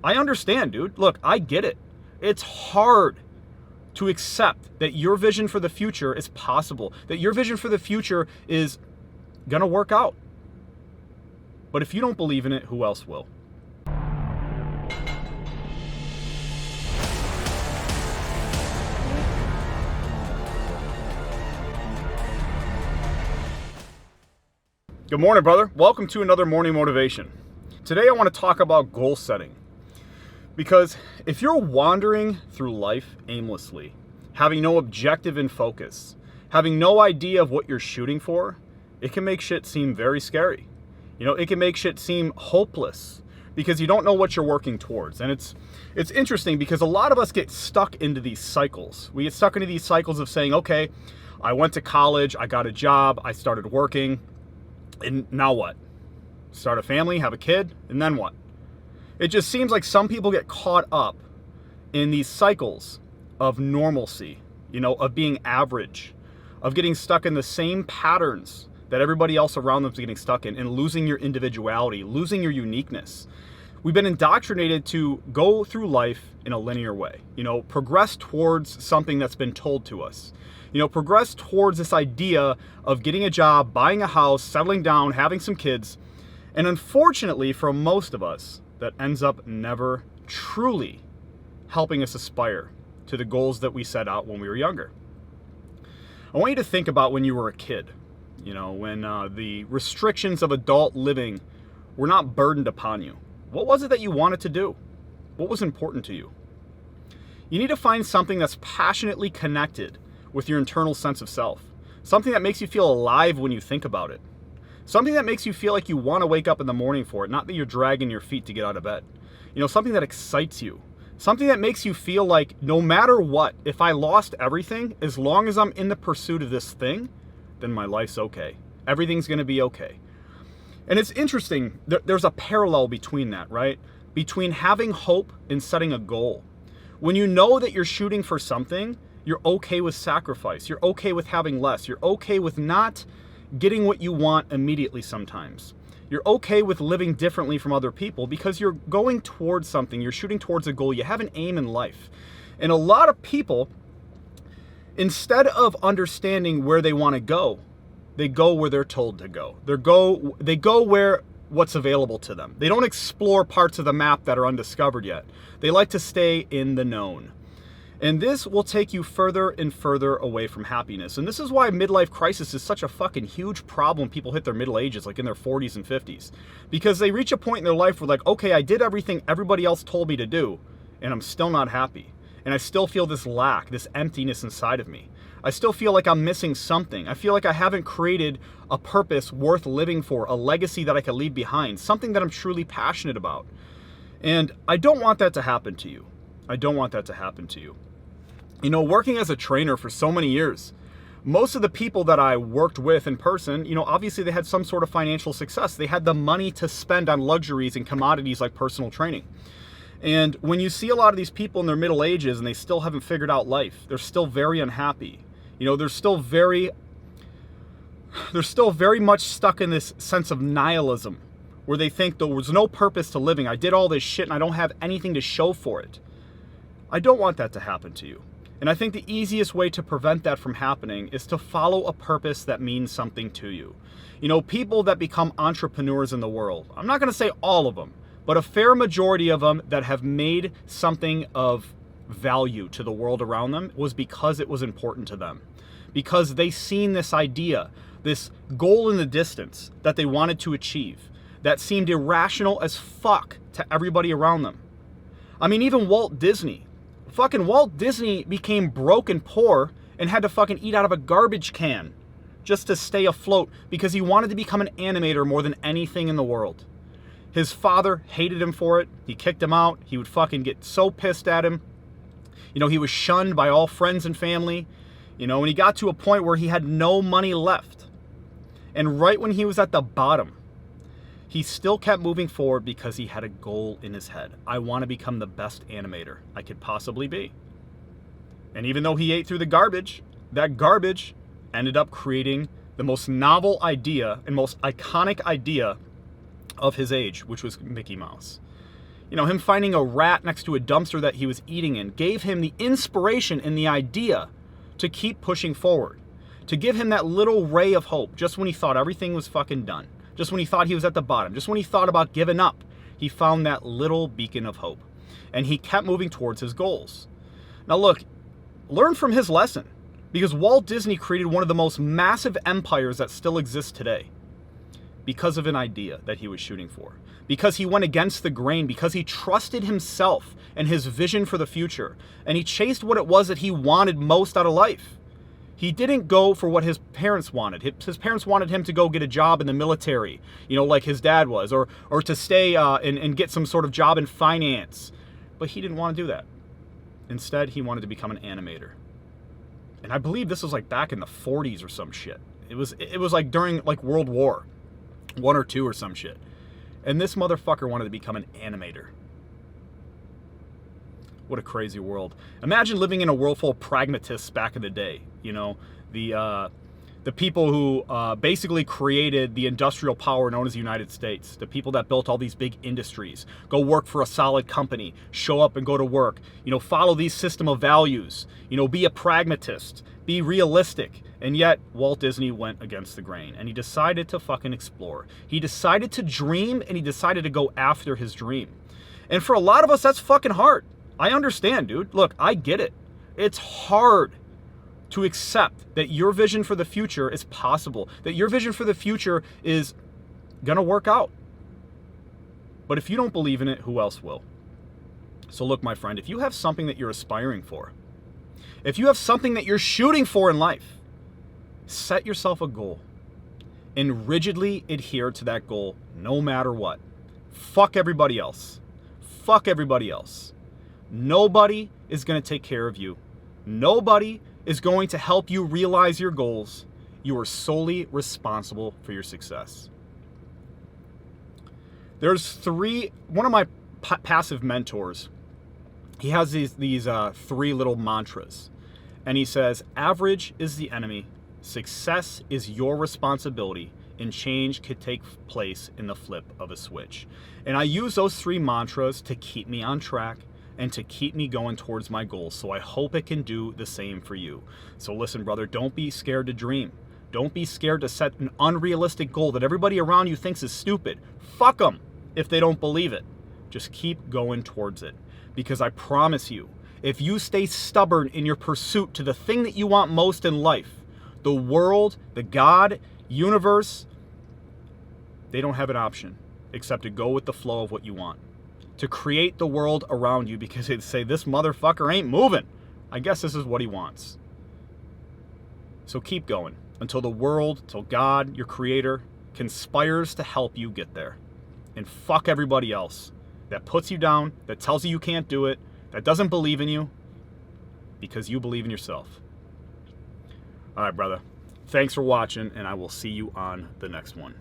I understand, dude. Look, I get it. It's hard to accept that your vision for the future is possible, that your vision for the future is gonna work out. But if you don't believe in it, who else will? Good morning, brother. Welcome to another morning motivation. Today I want to talk about goal setting. Because if you're wandering through life aimlessly, having no objective and focus, having no idea of what you're shooting for, it can make shit seem very scary. It can make shit seem hopeless because you don't know what you're working towards. And it's interesting because a lot of us get stuck into these cycles. We get stuck into these cycles of saying, okay, I went to college, I got a job, I started working, and now what? Start a family, have a kid, and then what? It just seems like some people get caught up in these cycles of normalcy, of being average, of getting stuck in the same patterns that everybody else around them is getting stuck in, and losing your individuality, losing your uniqueness. We've been indoctrinated to go through life in a linear way, progress towards something that's been told to us. Progress towards this idea of getting a job, buying a house, settling down, having some kids. And unfortunately, for most of us, that ends up never truly helping us aspire to the goals that we set out when we were younger. I want you to think about when you were a kid, when the restrictions of adult living were not burdened upon you. What was it that you wanted to do? What was important to you? You need to find something that's passionately connected with your internal sense of self. Something that makes you feel alive when you think about it. Something that makes you feel like you want to wake up in the morning for it, not that you're dragging your feet to get out of bed. Something that excites you. Something that makes you feel like no matter what, if I lost everything, as long as I'm in the pursuit of this thing, then my life's okay. Everything's going to be okay. And it's interesting, there's a parallel between that, right? Between having hope and setting a goal. When you know that you're shooting for something, you're okay with sacrifice. You're okay with having less. You're okay with not getting what you want immediately sometimes. You're okay with living differently from other people because you're going towards something. You're shooting towards a goal. You have an aim in life. And a lot of people, instead of understanding where they want to go, they go where they're told to go. They go where what's available to them. They don't explore parts of the map that are undiscovered yet. They like to stay in the known. And this will take you further and further away from happiness. And this is why midlife crisis is such a fucking huge problem. People hit their middle ages, like in their 40s and 50s. Because they reach a point in their life where like, okay, I did everything everybody else told me to do, and I'm still not happy. And I still feel this lack, this emptiness inside of me. I still feel like I'm missing something. I feel like I haven't created a purpose worth living for, a legacy that I can leave behind, something that I'm truly passionate about. And I don't want that to happen to you. I don't want that to happen to you. Working as a trainer for so many years, most of the people that I worked with in person, obviously they had some sort of financial success. They had the money to spend on luxuries and commodities like personal training. And when you see a lot of these people in their middle ages and they still haven't figured out life, they're still very unhappy. They're still very much stuck in this sense of nihilism where they think there was no purpose to living. I did all this shit and I don't have anything to show for it. I don't want that to happen to you. And I think the easiest way to prevent that from happening is to follow a purpose that means something to you. People that become entrepreneurs in the world, I'm not going to say all of them, but a fair majority of them that have made something of value to the world around them was because it was important to them. Because they seen this idea, this goal in the distance that they wanted to achieve, that seemed irrational as fuck to everybody around them. I mean, even Walt Disney. Fucking Walt Disney became broke and poor and had to fucking eat out of a garbage can just to stay afloat because he wanted to become an animator more than anything in the world. His father hated him for it. He kicked him out. He would fucking get so pissed at him. He was shunned by all friends and family. And he got to a point where he had no money left. And right when he was at the bottom, he still kept moving forward because he had a goal in his head. I want to become the best animator I could possibly be. And even though he ate through the garbage, that garbage ended up creating the most novel idea and most iconic idea of his age, which was Mickey Mouse. You know, him finding a rat next to a dumpster that he was eating in gave him the inspiration and the idea to keep pushing forward, to give him that little ray of hope just when he thought everything was fucking done, just when he thought he was at the bottom, just when he thought about giving up. He found that little beacon of hope, and he kept moving towards his goals. Now look, learn from his lesson, because Walt Disney created one of the most massive empires that still exists today because of an idea that he was shooting for, because he went against the grain, because he trusted himself and his vision for the future, and he chased what it was that he wanted most out of life. He didn't go for what his parents wanted. His parents wanted him to go get a job in the military, you know, like his dad was, or to stay and get some sort of job in finance. But he didn't want to do that. Instead, he wanted to become an animator. And I believe this was like back in the 40s or some shit. It was like during like World War I or II or some shit. And this motherfucker wanted to become an animator. What a crazy world. Imagine living in a world full of pragmatists back in the day. You know, the people who basically created the industrial power known as the United States. The people that built all these big industries. Go work for a solid company. Show up and go to work. You know, follow these system of values. You know, be a pragmatist. Be realistic. And yet, Walt Disney went against the grain. And he decided to fucking explore. He decided to dream, and he decided to go after his dream. And for a lot of us, that's fucking hard. I understand, dude. Look, I get it. It's hard to accept that your vision for the future is possible, that your vision for the future is gonna work out. But if you don't believe in it, who else will? So look, my friend, if you have something that you're aspiring for, if you have something that you're shooting for in life, set yourself a goal and rigidly adhere to that goal no matter what. Fuck everybody else. Fuck everybody else. Nobody is going to take care of you. Nobody is going to help you realize your goals. You are solely responsible for your success. There's one of my passive mentors, he has these three little mantras. And he says, average is the enemy, success is your responsibility, and change could take place in the flip of a switch. And I use those three mantras to keep me on track and to keep me going towards my goals. So I hope it can do the same for you. So listen, brother, don't be scared to dream. Don't be scared to set an unrealistic goal that everybody around you thinks is stupid. Fuck them if they don't believe it. Just keep going towards it. Because I promise you, if you stay stubborn in your pursuit to the thing that you want most in life, the world, the God, universe, they don't have an option except to go with the flow of what you want. To create the world around you, because they'd say, this motherfucker ain't moving. I guess this is what he wants. So keep going until the world, till God, your creator, conspires to help you get there. And fuck everybody else that puts you down, that tells you can't do it, that doesn't believe in you, because you believe in yourself. All right, brother. Thanks for watching, and I will see you on the next one.